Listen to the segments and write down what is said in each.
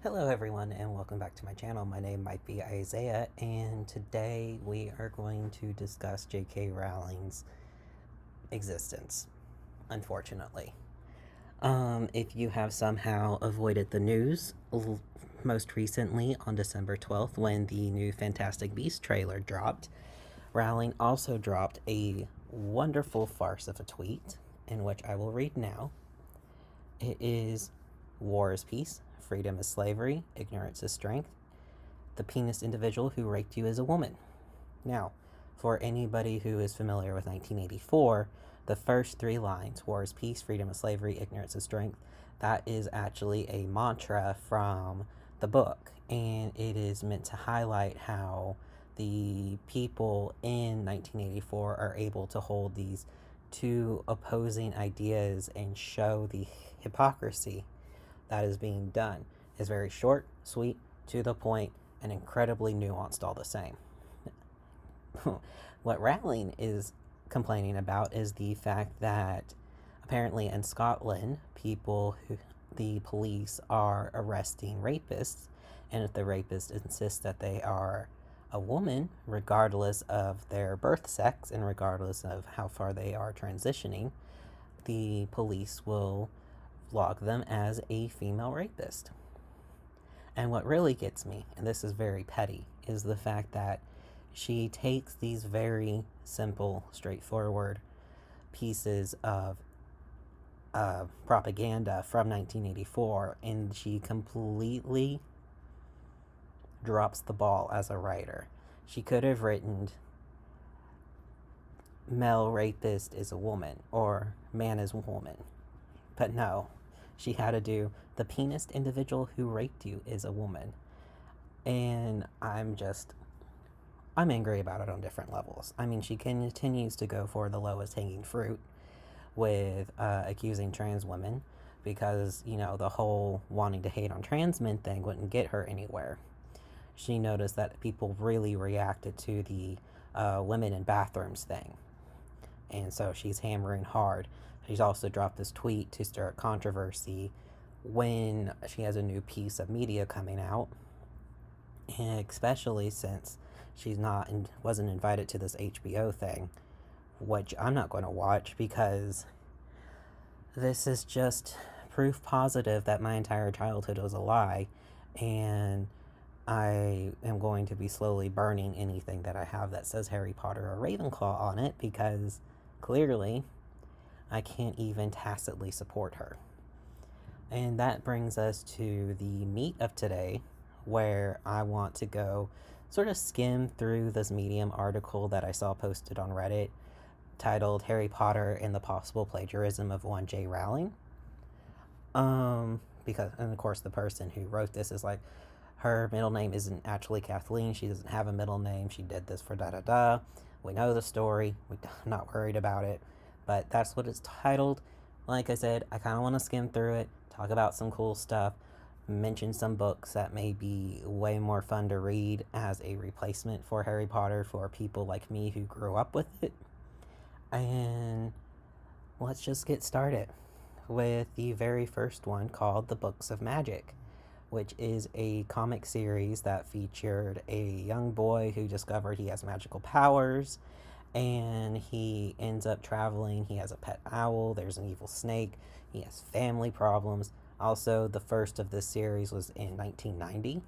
Hello everyone and welcome back to my channel. My name might be Isaiah and today we are going to discuss J.K. Rowling's existence, unfortunately. If you have somehow avoided the news, most recently on December 12th when the new Fantastic Beasts trailer dropped, Rowling also dropped a wonderful farce of a tweet in which I will read now. It is: war is peace, freedom is slavery, ignorance is strength. The penis individual who raped you is a woman. Now, for anybody who is familiar with 1984, the first three lines, war is peace, freedom is slavery, ignorance is strength, that is actually a mantra from the book. And it is meant to highlight how the people in 1984 are able to hold these two opposing ideas and show the hypocrisy that is being done. It's very short, sweet, to the point, and incredibly nuanced all the same. What Rowling is complaining about is the fact that apparently in Scotland, the police are arresting rapists, and if the rapist insists that they are a woman, regardless of their birth sex and regardless of how far they are transitioning, the police will log them as a female rapist. And what really gets me, and this is very petty, is the fact that she takes these very simple, straightforward pieces of propaganda from 1984 and she completely drops the ball as a writer. She could have written male rapist is a woman or man is woman. But no, she had to do the penis individual who raped you is a woman. And I'm angry about it on different levels. I mean, she continues to go for the lowest hanging fruit with accusing trans women because, the whole wanting to hate on trans men thing wouldn't get her anywhere. She noticed that people really reacted to the women in bathrooms thing. And so she's hammering hard. She's also dropped this tweet to stir controversy when she has a new piece of media coming out, and especially since wasn't invited to this HBO thing, which I'm not going to watch because this is just proof positive that my entire childhood was a lie, and I am going to be slowly burning anything that I have that says Harry Potter or Ravenclaw on it because clearly I can't even tacitly support her. And that brings us to the meat of today, where I want to go sort of skim through this Medium article that I saw posted on Reddit titled Harry Potter and the Possible Plagiarism of one J. Rowling. Because, and of course, the person who wrote this is like, her middle name isn't actually Kathleen. She doesn't have a middle name. She did this for da da da. We know the story. We're not worried about it. But that's what it's titled. Like I said, I kind of want to skim through it, talk about some cool stuff, mention some books that may be way more fun to read as a replacement for Harry Potter for people like me who grew up with it. And let's just get started with the very first one called The Books of Magic, which is a comic series that featured a young boy who discovered he has magical powers and he ends up traveling. He has a pet owl, there's an evil snake, he has family problems. Also, the first of this series was in 1990,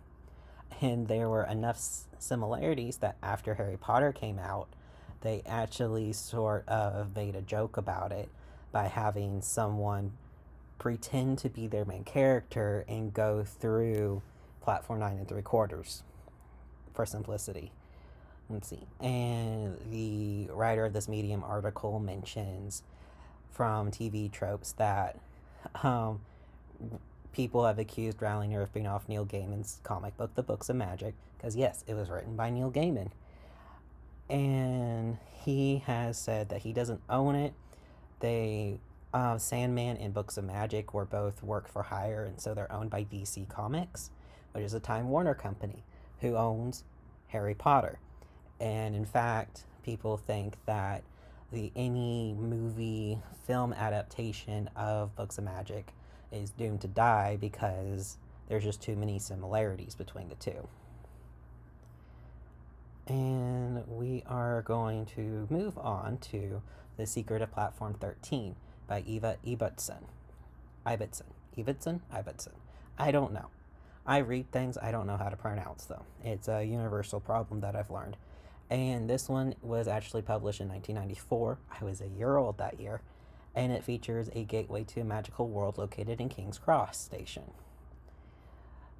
and there were enough similarities that after Harry Potter came out, they actually sort of made a joke about it by having someone pretend to be their main character and go through platform 9 3/4 for simplicity. Let's see. And the writer of this Medium article mentions from TV tropes that um, people have accused Rowling of ripping off Neil Gaiman's comic book, The Books of Magic, because yes, it was written by Neil Gaiman. And he has said that he doesn't own it. Sandman and Books of Magic were both work for hire, and so they're owned by DC Comics, which is a Time Warner company, who owns Harry Potter. And in fact, people think that any movie film adaptation of Books of Magic is doomed to die because There's just too many similarities between the two. And we are going to move on to The Secret of Platform 13 by Eva Ibbotson. Ibbotson? I don't know. I read things I don't know how to pronounce, though. It's a universal problem that I've learned. And this one was actually published in 1994. I was a year old that year. And it features a gateway to a magical world located in King's Cross Station.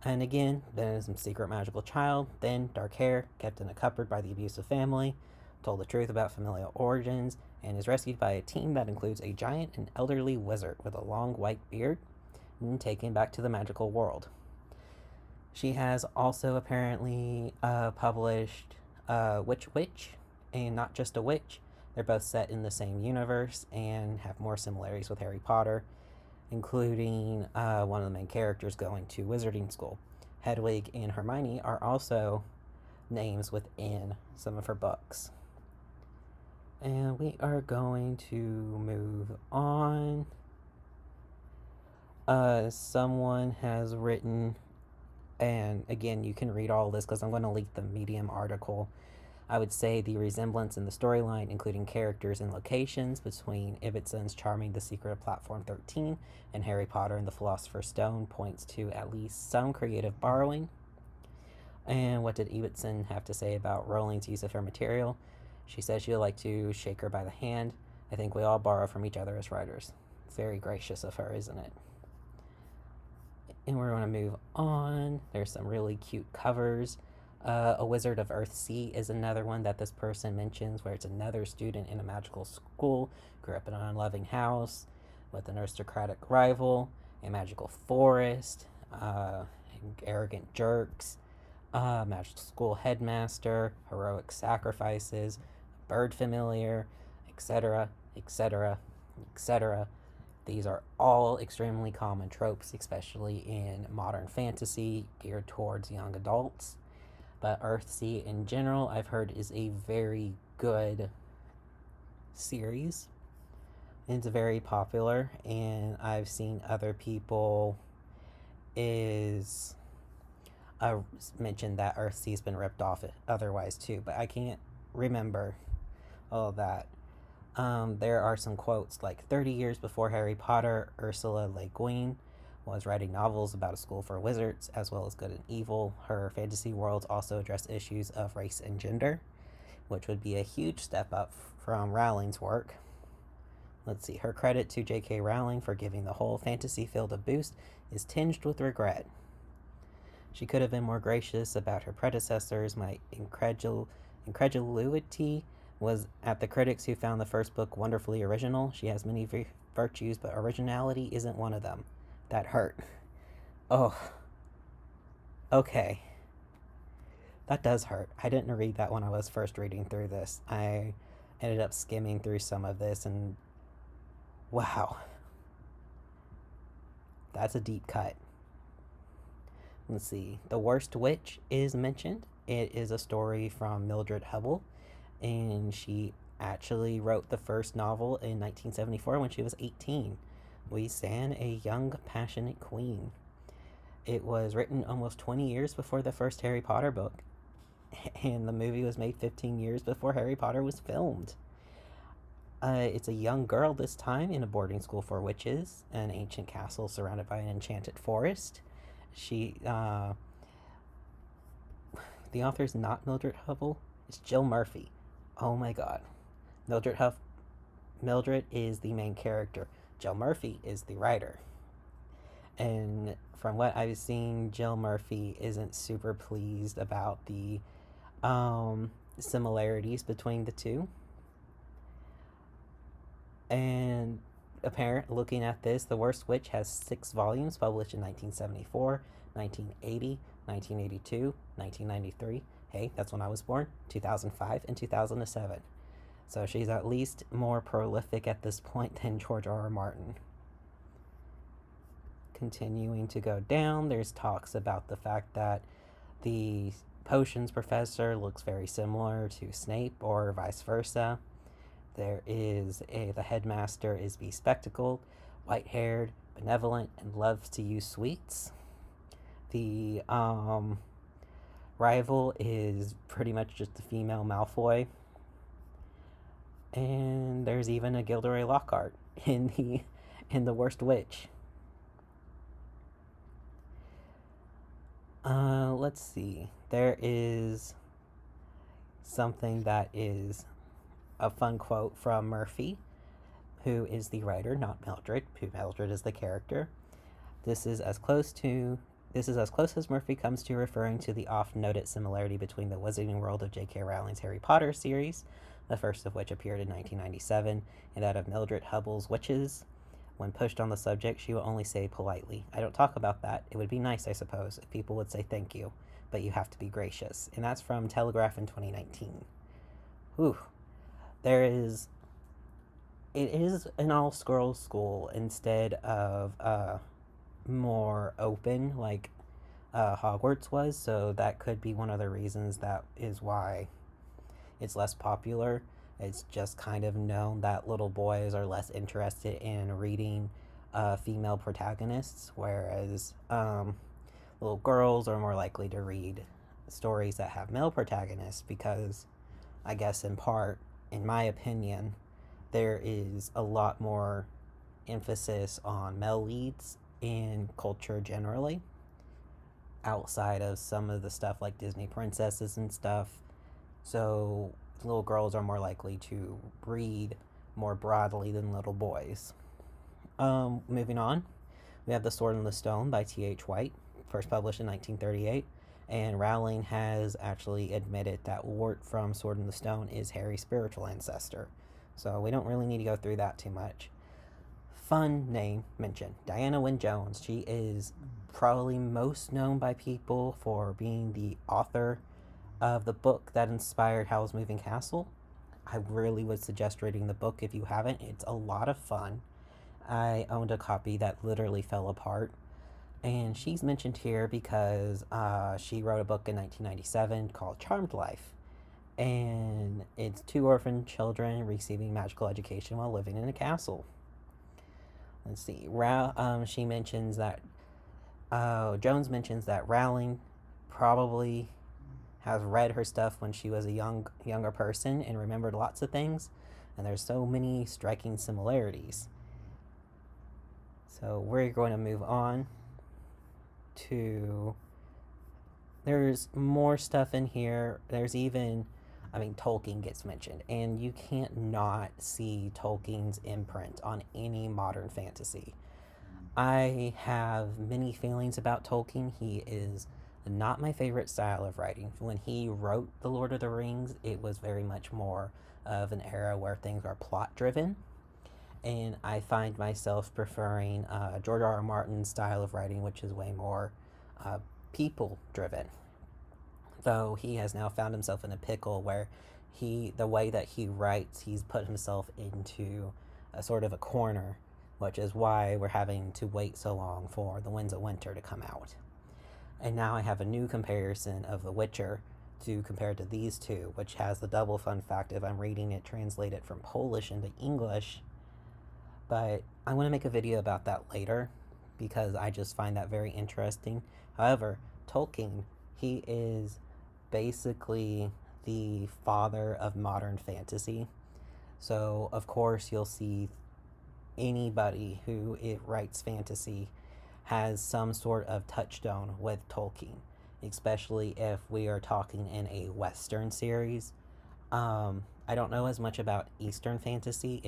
And again, then some secret magical child, thin, dark hair, kept in a cupboard by the abusive family, told the truth about familial origins, and is rescued by a team that includes a giant and elderly wizard with a long white beard, and taken back to the magical world. She has also apparently published Witch, and Not Just a Witch. They're both set in the same universe and have more similarities with Harry Potter, including one of the main characters going to wizarding school. Hedwig and Hermione are also names within some of her books. And we are going to move on. Someone has written, and again, you can read all this because I'm going to link the Medium article. I would say the resemblance in the storyline, including characters and locations, between Ibbotson's charming The Secret of Platform 13 and Harry Potter and the Philosopher's Stone points to at least some creative borrowing. And what did Ibbotson have to say about Rowling's use of her material? She said she would like to shake her by the hand. I think we all borrow from each other as writers. Very gracious of her, isn't it? And we're going to move on. There's some really cute covers. A Wizard of Earthsea is another one that this person mentions, where it's another student in a magical school, grew up in an unloving house with an aristocratic rival, a magical forest, arrogant jerks, magical school headmaster, heroic sacrifices, bird familiar, etc., etc., etc. These are all extremely common tropes, especially in modern fantasy geared towards young adults. But Earthsea in general, I've heard, is a very good series. It's very popular, and I've seen other people mention that Earthsea's been ripped off otherwise too, but I can't remember all of that. There are some quotes like 30 years before Harry Potter, Ursula Le Guin was writing novels about a school for wizards, as well as good and evil. Her fantasy worlds also address issues of race and gender, which would be a huge step up from Rowling's work. Let's see, her credit to J.K. Rowling for giving the whole fantasy field a boost is tinged with regret. She could have been more gracious about her predecessors. My incredulity was at the critics who found the first book wonderfully original. She has many virtues, but originality isn't one of them. That hurt. Oh. Okay. That does hurt. I didn't read that when I was first reading through this. I ended up skimming through some of this, and wow. That's a deep cut. Let's see. The Worst Witch is mentioned. It is a story from Mildred Hubble, and she actually wrote the first novel in 1974 when she was 18. We San, a young, passionate queen. It was written almost 20 years before the first Harry Potter book, and the movie was made 15 years before Harry Potter was filmed. It's a young girl this time in a boarding school for witches, an ancient castle surrounded by an enchanted forest. The author's not Mildred Hubble, it's Jill Murphy. Oh my god. Mildred is the main character. Jill Murphy is the writer. And from what I've seen, Jill Murphy isn't super pleased about the similarities between the two. And looking at this, The Worst Witch has 6 volumes published in 1974, 1980, 1982, 1993. Hey, that's when I was born, 2005, and 2007. So she's at least more prolific at this point than George R. R. Martin. Continuing to go down, there's talks about the fact that the potions professor looks very similar to Snape, or vice versa. The headmaster is bespectacled, white-haired, benevolent, and loves to use sweets. The rival is pretty much just the female Malfoy, and there's even a Gilderoy Lockhart in the Worst Witch. Let's see. There is something that is a fun quote from Murphy, who is the writer, not Mildred. Who Mildred is the character. This is as close as Murphy comes to referring to the oft-noted similarity between the Wizarding World of J.K. Rowling's Harry Potter series, the first of which appeared in 1997, and that of Mildred Hubbell's Witches. When pushed on the subject, she will only say politely, "I don't talk about that. It would be nice, I suppose, if people would say thank you, but you have to be gracious." And that's from Telegraph in 2019. Whew. It is an all-girls school instead of more open like Hogwarts was, so that could be one of the reasons that is why it's less popular. It's just kind of known that little boys are less interested in reading female protagonists, whereas little girls are more likely to read stories that have male protagonists because, I guess in part, in my opinion, there is a lot more emphasis on male leads in culture generally, outside of some of the stuff like Disney princesses and stuff. So little girls are more likely to read more broadly than little boys. Moving on, we have The Sword and the Stone by T.H. White, first published in 1938. And Rowling has actually admitted that Wart from Sword and the Stone is Harry's spiritual ancestor. So we don't really need to go through that too much. Fun name mention, Diana Wynne Jones. She is probably most known by people for being the author of the book that inspired Howl's Moving Castle. I really would suggest reading the book if you haven't. It's a lot of fun. I owned a copy that literally fell apart. And she's mentioned here because she wrote a book in 1997 called Charmed Life. And it's 2 orphan children receiving magical education while living in a castle. Let's see. She mentions that Jones mentions that Rowling probably has read her stuff when she was a younger person and remembered lots of things, and there's so many striking similarities. So we're going to move on to, there's more stuff in here. There's even, Tolkien gets mentioned, and you can't not see Tolkien's imprint on any modern fantasy. I have many feelings about Tolkien. He is not my favorite style of writing. When he wrote The Lord of the Rings, it was very much more of an era where things are plot driven. And I find myself preferring George R. R. Martin's style of writing, which is way more people driven. Though he has now found himself in a pickle where the way that he writes, he's put himself into a sort of a corner, which is why we're having to wait so long for The Winds of Winter to come out. And now I have a new comparison of The Witcher to compare to these two, which has the double fun fact of I'm reading it translated from Polish into English. But I want to make a video about that later because I just find that very interesting. However, Tolkien, he is basically the father of modern fantasy. So, of course, you'll see anybody who writes fantasy has some sort of touchstone with Tolkien, especially if we are talking in a Western series. I don't know as much about Eastern fantasy.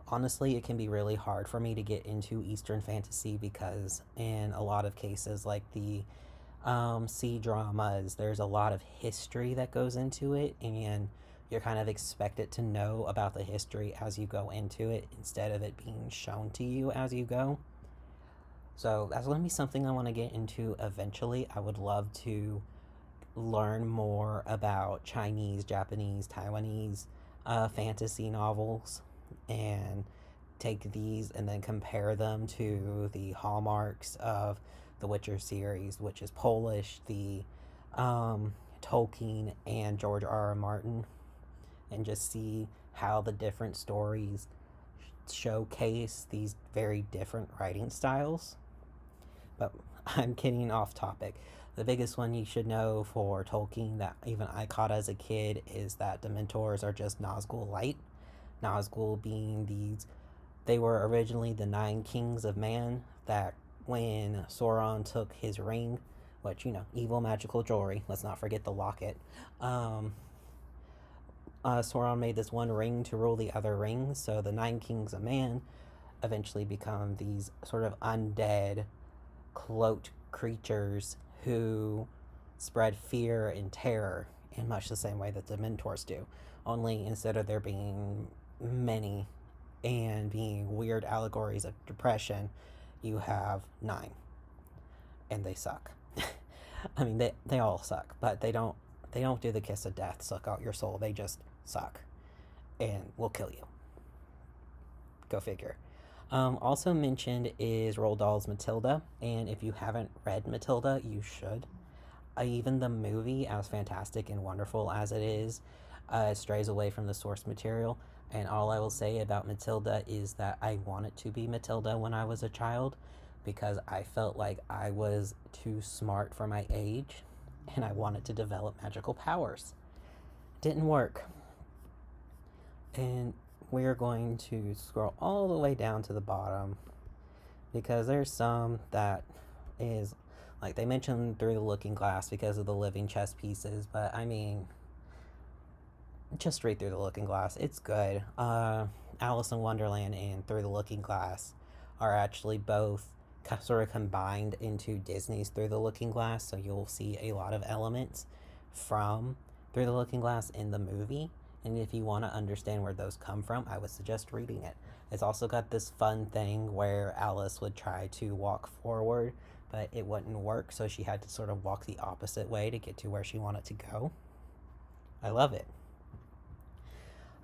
Honestly, it can be really hard for me to get into Eastern fantasy because in a lot of cases, like the C-dramas, there's a lot of history that goes into it, and you're kind of expected to know about the history as you go into it instead of it being shown to you as you go. So that's going to be something I want to get into eventually. I would love to learn more about Chinese, Japanese, Taiwanese fantasy novels and take these and then compare them to the hallmarks of the Witcher series, which is Polish, the Tolkien, and George R. R. Martin, and just see how the different stories showcase these very different writing styles. But I'm getting off topic. The biggest one you should know for Tolkien that even I caught as a kid is that Dementors are just Nazgul light. Nazgul being they were originally the nine kings of man that when Sauron took his ring, which, evil magical jewelry, let's not forget the locket, um, Sauron made this one ring to rule the other rings, so the nine kings of man eventually become these sort of undead, cloaked creatures who spread fear and terror in much the same way that the Mentors do. Only instead of there being many and being weird allegories of depression, you have nine, and they suck. I mean, they all suck, but they don't do the kiss of death, suck out your soul. They just suck and will kill you. Go figure. Also mentioned is Roald Dahl's Matilda, and if you haven't read Matilda, you should. Even the movie, as fantastic and wonderful as it is, strays away from the source material. And all I will say about Matilda is that I wanted to be Matilda when I was a child because I felt like I was too smart for my age and I wanted to develop magical powers. Didn't work. And we're going to scroll all the way down to the bottom because there's some that is like they mentioned Through the Looking Glass because of the living chess pieces, but I mean, just read Through the Looking Glass. It's good. Alice in Wonderland and Through the Looking Glass are actually both sort of combined into Disney's Through the Looking Glass, so you'll see a lot of elements from Through the Looking Glass in the movie. And if you want to understand where those come from, I would suggest reading it. It's also got this fun thing where Alice would try to walk forward, but it wouldn't work, so she had to sort of walk the opposite way to get to where she wanted to go. I love it.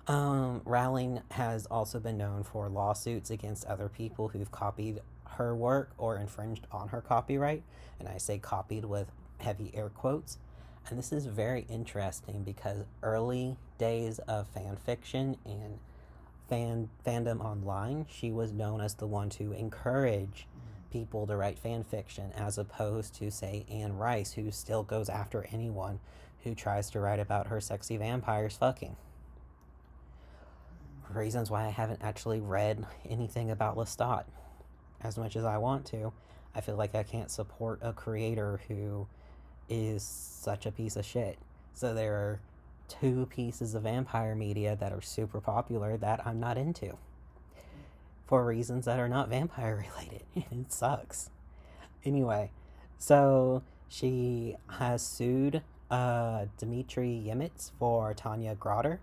Rowling has also been known for lawsuits against other people who've copied her work or infringed on her copyright, and I say copied with heavy air quotes. And this is very interesting because early days of fan fiction and fandom online, she was known as the one to encourage people to write fan fiction, as opposed to, say, Anne Rice, who still goes after anyone who tries to write about her sexy vampires fucking. Reasons why I haven't actually read anything about Lestat as much as I want to. I feel like I can't support a creator who is such a piece of shit. So there are two pieces of vampire media that are super popular that I'm not into for reasons that are not vampire related. It sucks. Anyway, so she has sued Dmitry Yemitz for Tanya Grotter,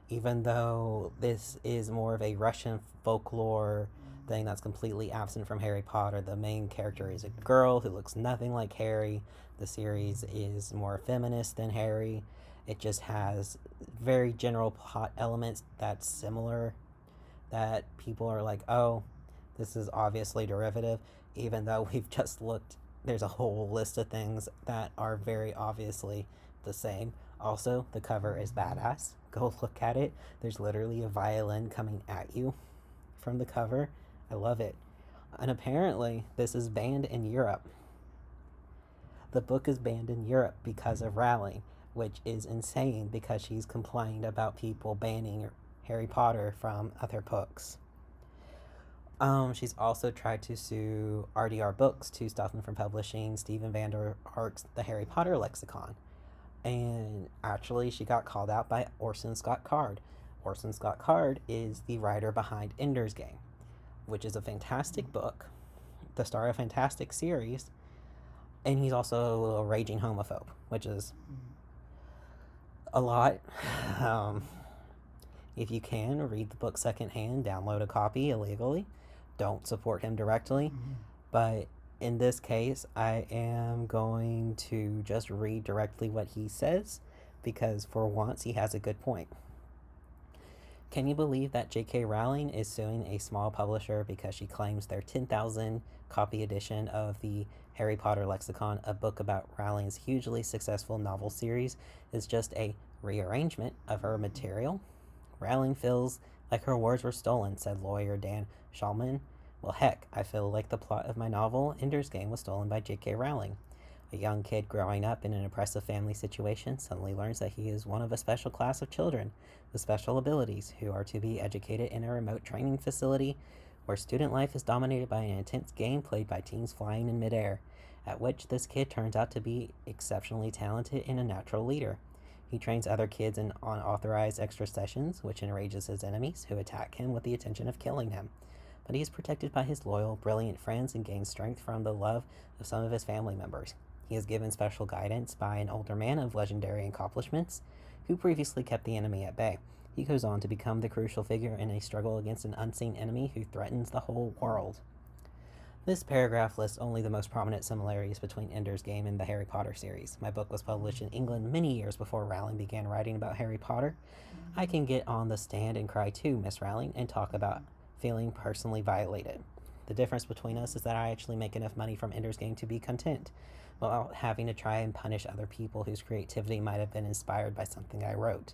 even though this is more of a Russian folklore thing that's completely absent from Harry Potter. The main character is a girl who looks nothing like Harry. The series is more feminist than Harry. It just has very general plot elements that's similar, that people are like, oh, this is obviously derivative, even though we've just looked, there's a whole list of things that are very obviously the same. Also, the cover is badass. Go look at it. There's literally a violin coming at you from the cover. I love it. And apparently, this is banned in Europe. The book is banned in Europe because of Rowling, which is insane because she's complained about people banning Harry Potter from other books. She's also tried to sue RDR Books to stop them from publishing Stephen Vander Ark's The Harry Potter Lexicon. And actually, she got called out by Orson Scott Card. Orson Scott Card is the writer behind Ender's Game, which is a fantastic book, the star of a fantastic series, and he's also a raging homophobe, which is a lot. If you can, read the book secondhand, download a copy illegally. Don't support him directly. But in this case, I am going to just read directly what he says, because for once he has a good point. Can you believe that J.K. Rowling is suing a small publisher because she claims their 10,000 copy edition of the Harry Potter Lexicon, a book about Rowling's hugely successful novel series, is just a rearrangement of her material? Rowling feels like her words were stolen, said lawyer Dan Schulman Well, heck, I feel like the plot of my novel, Ender's Game, was stolen by J.K. Rowling. A young kid growing up in an oppressive family situation suddenly learns that he is one of a special class of children with special abilities who are to be educated in a remote training facility where student life is dominated by an intense game played by teens flying in midair, at which this kid turns out to be exceptionally talented and a natural leader. He trains other kids in unauthorized extra sessions, which enrages his enemies, who attack him with the intention of killing him. But he is protected by his loyal, brilliant friends and gains strength from the love of some of his family members. He is given special guidance by an older man of legendary accomplishments, who previously kept the enemy at bay. He goes on to become the crucial figure in a struggle against an unseen enemy who threatens the whole world. This paragraph lists only the most prominent similarities between Ender's Game and the Harry Potter series. My book was published in England many years before Rowling began writing about Harry Potter. I can get on the stand and cry too, Miss Rowling, and talk about feeling personally violated. The difference between us is that I actually make enough money from Ender's Game to be content, without having to try and punish other people whose creativity might have been inspired by something I wrote.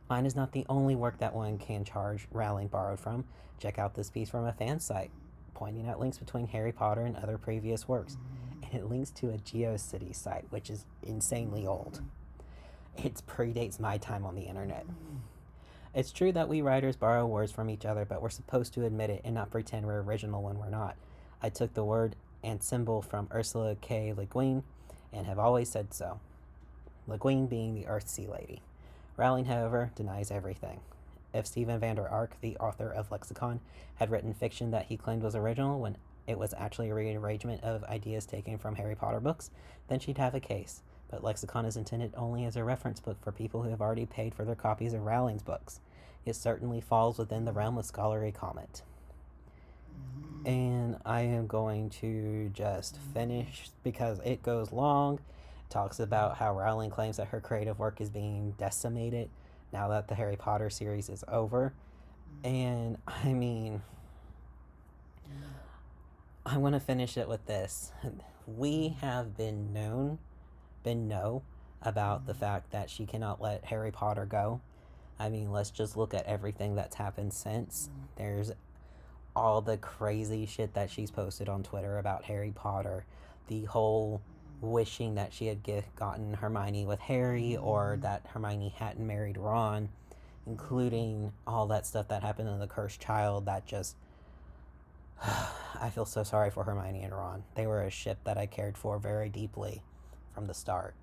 Mine is not the only work that one can charge, Rowling borrowed from. Check out this piece from a fan site, pointing out links between Harry Potter and other previous works, and it links to a GeoCities site, which is insanely old. It predates my time on the internet. It's true that we writers borrow words from each other, but we're supposed to admit it and not pretend we're original when we're not. I took the word and symbol from Ursula K. Le Guin and have always said so. Le Guin being the Earthsea Lady. Rowling, however, denies everything. If Stephen Vander Ark, the author of Lexicon, had written fiction that he claimed was original when it was actually a rearrangement of ideas taken from Harry Potter books, then she'd have a case. But Lexicon is intended only as a reference book for people who have already paid for their copies of Rowling's books. It certainly falls within the realm of scholarly comment. And I am going to just finish because it goes long. It talks about how Rowling claims that her creative work is being decimated now that the Harry Potter series is over. And I mean, I'm going to finish it with this. We have been know about the fact that she cannot let Harry Potter go. I mean, let's just look at everything that's happened since. There's all the crazy shit that she's posted on Twitter about Harry Potter. The whole wishing that she had gotten Hermione with Harry, or that Hermione hadn't married Ron, including all that stuff that happened in The Cursed Child that just... I feel so sorry for Hermione and Ron. They were a ship that I cared for very deeply from the start.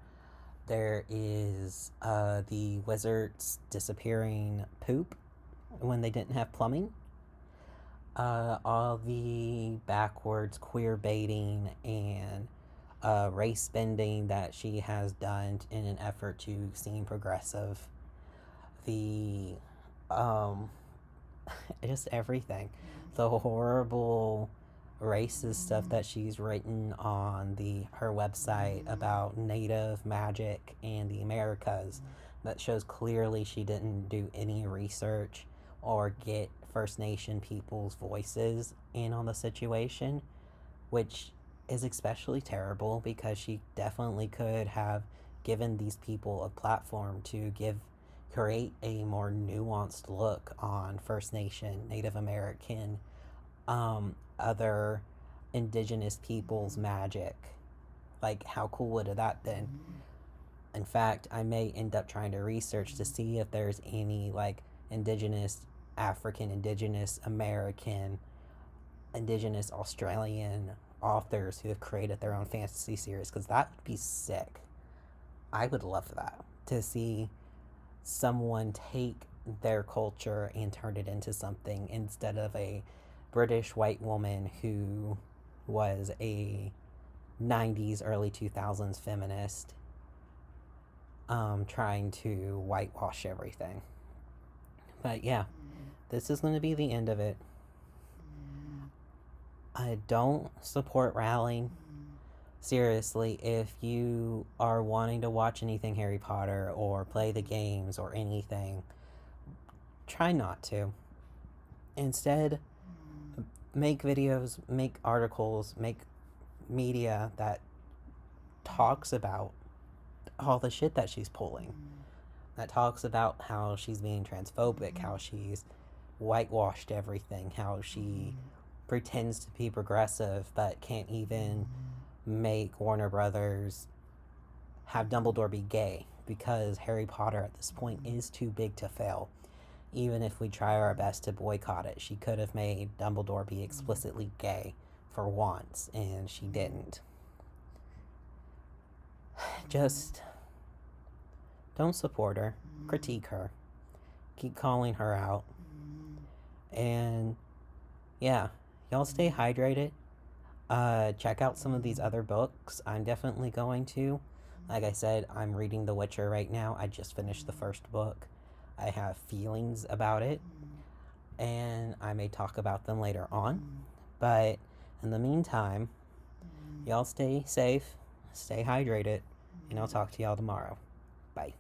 There is the wizards disappearing poop when they didn't have plumbing. All the backwards queer baiting and race bending that she has done in an effort to seem progressive. The just everything. The horrible racist stuff that she's written on her website about Native magic and the Americas, that shows clearly she didn't do any research or get First Nation people's voices in on the situation, which is especially terrible because she definitely could have given these people a platform to create a more nuanced look on First Nation, Native American, other indigenous people's magic. Like, how cool would have that been? In fact, I may end up trying to research to see if there's any, like, indigenous African, indigenous American, indigenous Australian authors who have created their own fantasy series, because that would be sick. I would love that, to see someone take their culture and turn it into something instead of a British white woman who was a 90s, early 2000s feminist trying to whitewash everything. But yeah, this is going to be the end of it. I don't support Rowling. Seriously, if you are wanting to watch anything Harry Potter or play the games or anything, try not to. Instead, make videos, make articles, make media that talks about all the shit that she's pulling. That talks about how she's being transphobic, how she's whitewashed everything, how she pretends to be progressive but can't even make Warner Brothers have Dumbledore be gay, because Harry Potter at this point is too big to fail. Even if we try our best to boycott it, she could have made Dumbledore be explicitly gay for once, and she didn't. Just don't support her, critique her, keep calling her out, and yeah, y'all stay hydrated. Check out some of these other books. I'm definitely going to. Like I said, I'm reading The Witcher right now. I just finished the first book. I have feelings about it, and I may talk about them later on. But in the meantime, y'all stay safe, stay hydrated, and I'll talk to y'all tomorrow. Bye.